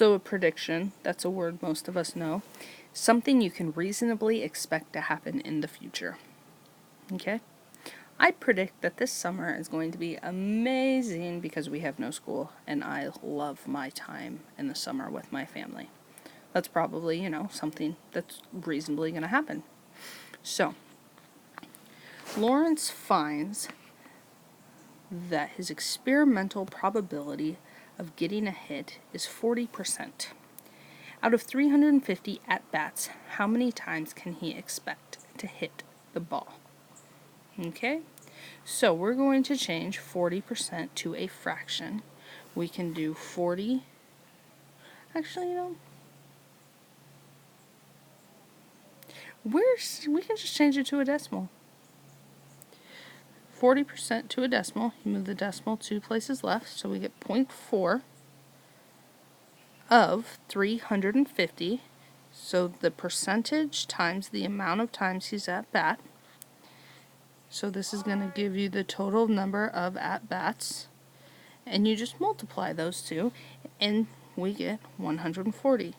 So a prediction, that's a word most of us know. Something you can reasonably expect to happen in the future. Okay? I predict that this summer is going to be amazing because we have no school and I love my time in the summer with my family. That's probably, something that's reasonably going to happen. So, Lawrence finds that his experimental probability of getting a hit is 40%. Out of 350 at-bats, how many times can he expect to hit the ball? Okay, so we're going to change 40% to a fraction. We can do 40, actually, we can just change it to a decimal. 40% to a decimal, you move the decimal 2 places left, so we get 0.4 of 350, so the percentage times the amount of times he's at bat. So this is going to give you the total number of at-bats, and you just multiply those two, and we get 140.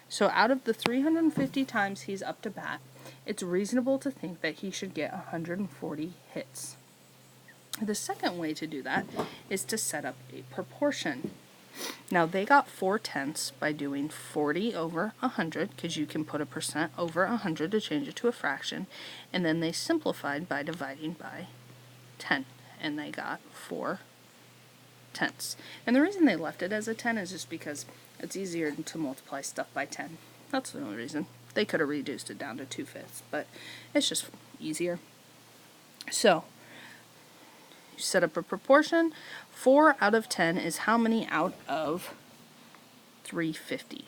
So out of the 350 times he's up to bat, it's reasonable to think that he should get 140 hits. The second way to do that is to set up a proportion. Now they got 4/10 by doing 40 over 100, because you can put a percent over 100 to change it to a fraction, and then they simplified by dividing by 10, and they got 4/10. And the reason they left it as a 10 is just because it's easier to multiply stuff by 10. That's the only reason. They could have reduced it down to 2/5, but it's just easier. So, you set up a proportion. 4 out of 10 is how many out of 350?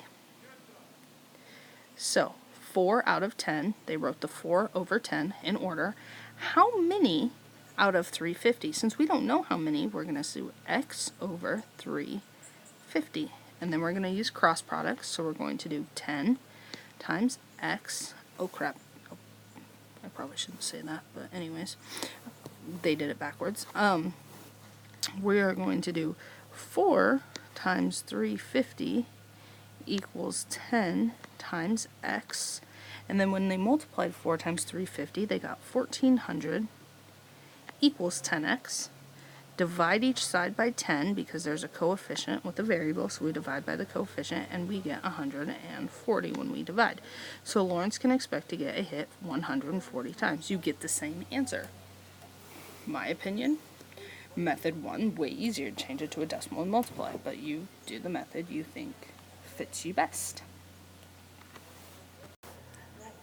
So, 4 out of 10, they wrote the 4 over 10 in order. How many out of 350? Since we don't know how many, we're going to do x over 350. And then we're going to use cross products, so we're going to do 10 times x. Oh crap. Oh, I probably shouldn't say that, but anyways. They did it backwards. We are going to do 4 times 350 equals 10 times x. And then when they multiplied 4 times 350, they got 1400 equals 10x. Divide each side by 10 because there's a coefficient with a variable, so we divide by the coefficient and we get 140 when we divide. So Lawrence can expect to get a hit 140 times. You get the same answer. My opinion, method 1, way easier to change it to a decimal and multiply, but you do the method you think fits you best.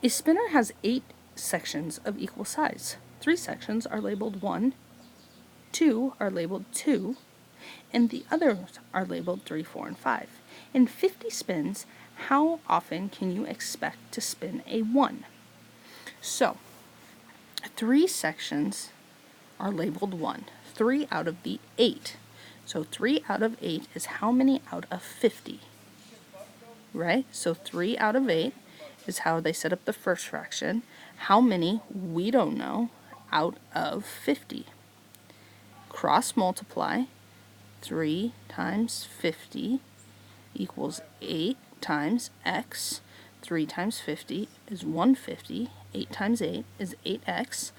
A spinner has 8 sections of equal size. 3 sections are labeled 1, 2 are labeled 2, and the others are labeled 3, 4, and 5. In 50 spins, how often can you expect to spin a 1? So, 3 sections are labeled 1. 3 out of the 8. So 3 out of 8 is how many out of 50? Right? So 3 out of 8 is how they set up the first fraction. How many, we don't know, out of 50? Cross multiply. 3 times 50 equals 8 times x. 3 times 50 is 150. 8 times 8 is 8x.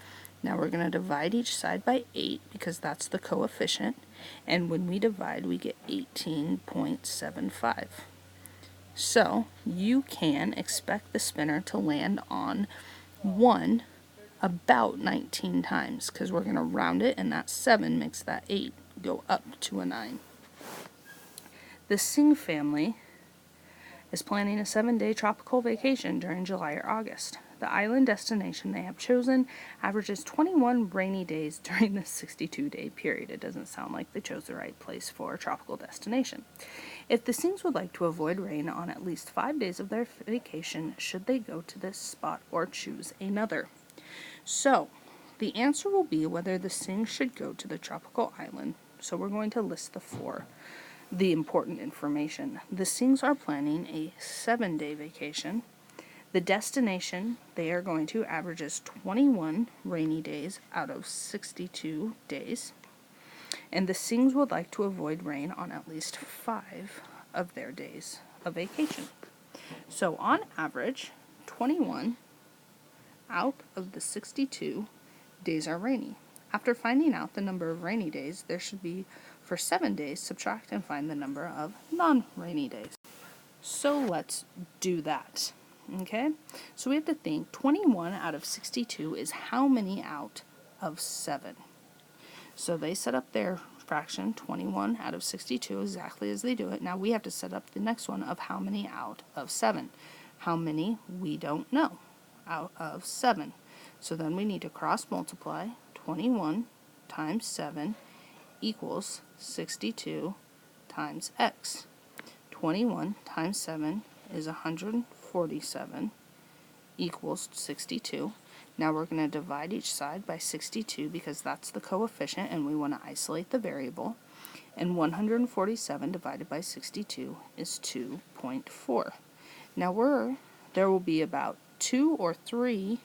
Now we're going to divide each side by 8 because that's the coefficient, and when we divide we get 18.75. So you can expect the spinner to land on 1 about 19 times because we're going to round it, and that 7 makes that 8 go up to a 9. The Singh family is planning a 7-day tropical vacation during July or August. The island destination they have chosen averages 21 rainy days during this 62-day period. It doesn't sound like they chose the right place for a tropical destination. If the Singhs would like to avoid rain on at least 5 days of their vacation, should they go to this spot or choose another? So, the answer will be whether the Singhs should go to the tropical island. So we're going to list the important information. The Singhs are planning a 7-day vacation. The destination they are going to averages 21 rainy days out of 62 days. And the Singhs would like to avoid rain on at least 5 of their days of vacation. So on average, 21 out of the 62 days are rainy. After finding out the number of rainy days, there should be, for 7 days, subtract and find the number of non-rainy days. So let's do that. Okay? So we have to think 21 out of 62 is how many out of 7? So they set up their fraction 21 out of 62 exactly as they do it. Now we have to set up the next one of how many out of 7. How many we don't know out of 7. So then we need to cross multiply 21 times 7 equals 62 times x. 21 times 7 is 147 equals 62. Now we're going to divide each side by 62 because that's the coefficient and we want to isolate the variable. And 147 divided by 62 is 2.4. Now there will be about 2 or 3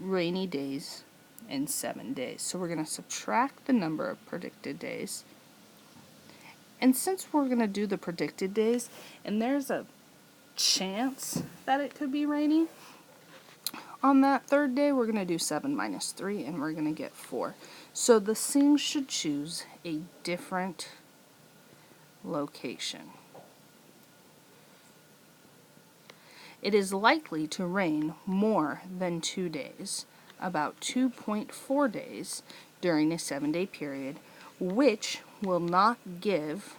rainy days in 7 days. So we're going to subtract the number of predicted days. And since we're going to do the predicted days, and there's a chance that it could be rainy, on that third day we're going to do 7 minus 3 and we're going to get 4. So the sing should choose a different location. It is likely to rain more than 2 days, about 2.4 days during a 7-day period, which will not give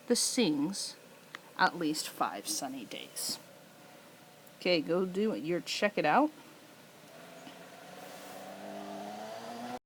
the sings at least 5 sunny days. Okay, go do it. Check it out.